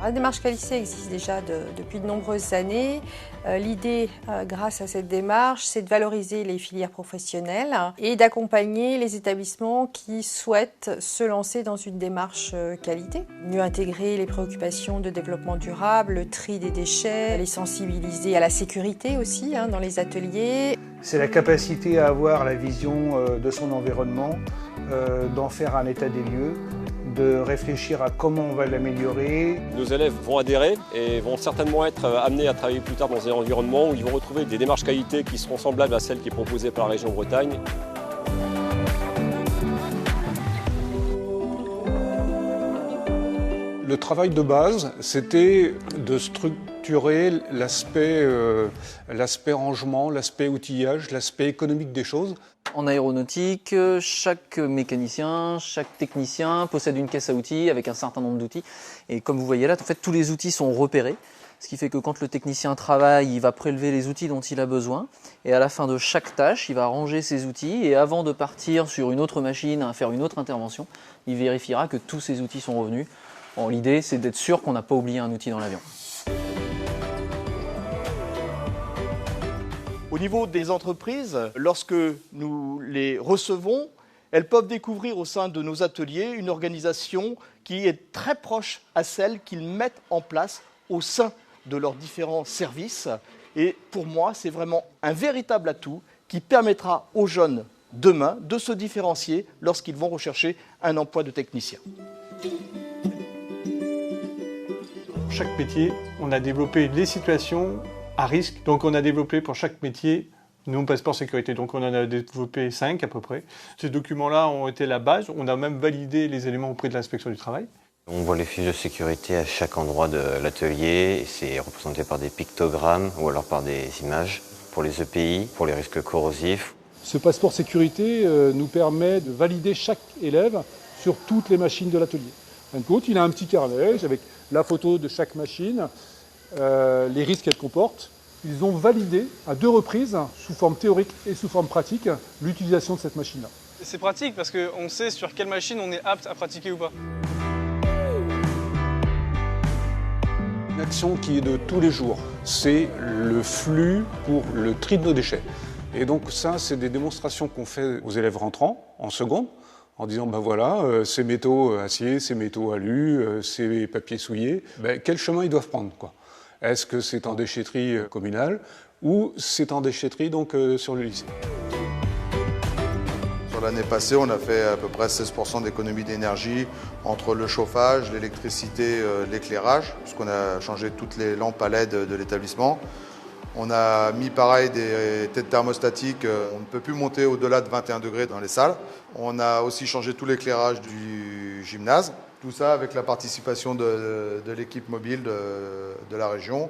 La démarche qualité existe déjà depuis de nombreuses années. L'idée, grâce à cette démarche, c'est de valoriser les filières professionnelles et d'accompagner les établissements qui souhaitent se lancer dans une démarche qualité. Mieux intégrer les préoccupations de développement durable, le tri des déchets, les sensibiliser à la sécurité aussi dans les ateliers. C'est la capacité à avoir la vision de son environnement, d'en faire un état des lieux, de réfléchir à comment on va l'améliorer. Nos élèves vont adhérer et vont certainement être amenés à travailler plus tard dans un environnement où ils vont retrouver des démarches qualité qui seront semblables à celles qui sont proposées par la région Bretagne. Le travail de base, c'était de structurer l'aspect rangement, l'aspect outillage, l'aspect économique des choses. En aéronautique, chaque mécanicien, chaque technicien possède une caisse à outils avec un certain nombre d'outils. Et comme vous voyez là, en fait, tous les outils sont repérés. Ce qui fait que quand le technicien travaille, il va prélever les outils dont il a besoin. Et à la fin de chaque tâche, il va ranger ses outils. Et avant de partir sur une autre machine à faire une autre intervention, il vérifiera que tous ses outils sont revenus. Bon, l'idée, c'est d'être sûr qu'on n'a pas oublié un outil dans l'avion. Au niveau des entreprises, lorsque nous les recevons, elles peuvent découvrir au sein de nos ateliers une organisation qui est très proche à celle qu'ils mettent en place au sein de leurs différents services. Et pour moi, c'est vraiment un véritable atout qui permettra aux jeunes demain de se différencier lorsqu'ils vont rechercher un emploi de technicien. Pour chaque métier, on a développé des situations à risque. Donc on a développé pour chaque métier nos passeports sécurité. Donc on en a développé 5 à peu près. Ces documents-là ont été la base. On a même validé les éléments auprès de l'inspection du travail. On voit les fiches de sécurité à chaque endroit de l'atelier. C'est représenté par des pictogrammes ou alors par des images pour les EPI, pour les risques corrosifs. Ce passeport sécurité nous permet de valider chaque élève sur toutes les machines de l'atelier. En fin de compte, il a un petit carnet avec la photo de chaque machine, les risques qu'elle comporte. Ils ont validé à 2 reprises, sous forme théorique et sous forme pratique, l'utilisation de cette machine-là. C'est pratique parce qu'on sait sur quelle machine on est apte à pratiquer ou pas. Une action qui est de tous les jours, c'est le flux pour le tri de nos déchets. Et donc ça, c'est des démonstrations qu'on fait aux élèves rentrants en seconde, en disant, ben voilà, ces métaux acier, ces métaux alu, ces papiers souillés, quel chemin ils doivent prendre, quoi. Est-ce que c'est en déchetterie communale ou c'est en déchetterie donc sur le lycée? Sur l'année passée, on a fait à peu près 16% d'économie d'énergie entre le chauffage, l'électricité, l'éclairage, puisqu'on a changé toutes les lampes à LED de l'établissement. On a mis pareil des têtes thermostatiques, on ne peut plus monter au-delà de 21 degrés dans les salles. On a aussi changé tout l'éclairage du gymnase, tout ça avec la participation de l'équipe mobile de la région.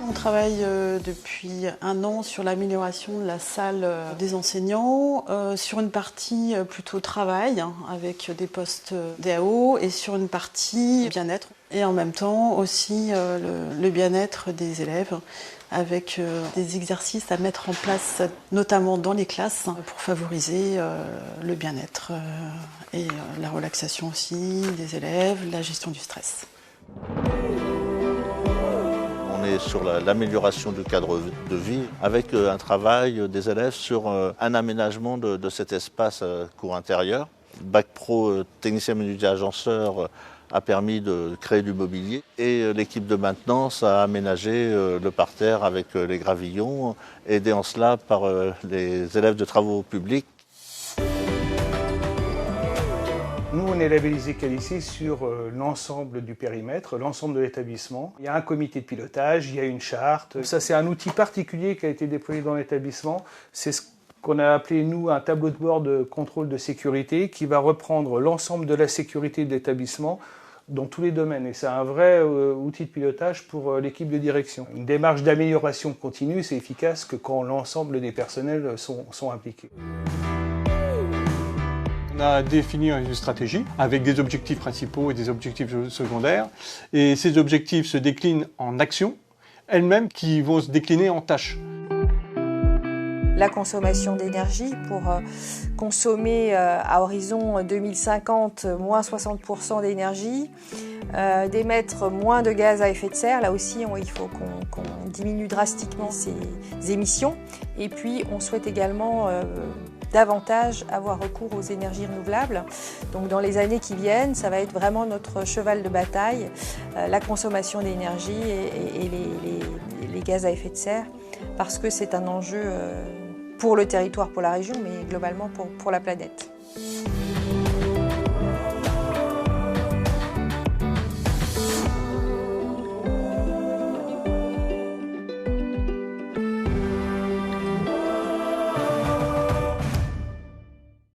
On travaille depuis 1 an sur l'amélioration de la salle des enseignants, sur une partie plutôt travail, avec des postes DAO, et sur une partie bien-être. Et en même temps aussi le bien-être des élèves, avec des exercices à mettre en place, notamment dans les classes, pour favoriser le bien-être et la relaxation aussi des élèves, la gestion du stress. On est sur l'amélioration du cadre de vie avec un travail des élèves sur un aménagement de cet espace cours intérieur. Bac Pro technicien menuisier agenceur a permis de créer du mobilier et l'équipe de maintenance a aménagé le parterre avec les gravillons, aidé en cela par les élèves de travaux publics. Nous, on est labellisé Qualice sur l'ensemble du périmètre, l'ensemble de l'établissement. Il y a un comité de pilotage, il y a une charte. Ça, c'est un outil particulier qui a été déployé dans l'établissement. C'est ce qu'on a appelé, nous, un tableau de bord de contrôle de sécurité qui va reprendre l'ensemble de la sécurité de l'établissement dans tous les domaines. Et c'est un vrai outil de pilotage pour l'équipe de direction. Une démarche d'amélioration continue, c'est efficace que quand l'ensemble des personnels sont impliqués. On a défini une stratégie avec des objectifs principaux et des objectifs secondaires. Et ces objectifs se déclinent en actions, elles-mêmes qui vont se décliner en tâches. la consommation d'énergie pour consommer à horizon 2050 moins 60% d'énergie, d'émettre moins de gaz à effet de serre. Là aussi, il faut qu'on diminue drastiquement ces émissions. Et puis, on souhaite également davantage avoir recours aux énergies renouvelables. Donc dans les années qui viennent, ça va être vraiment notre cheval de bataille, la consommation d'énergie et les gaz à effet de serre, parce que c'est un enjeu pour le territoire, pour la région, mais globalement pour la planète.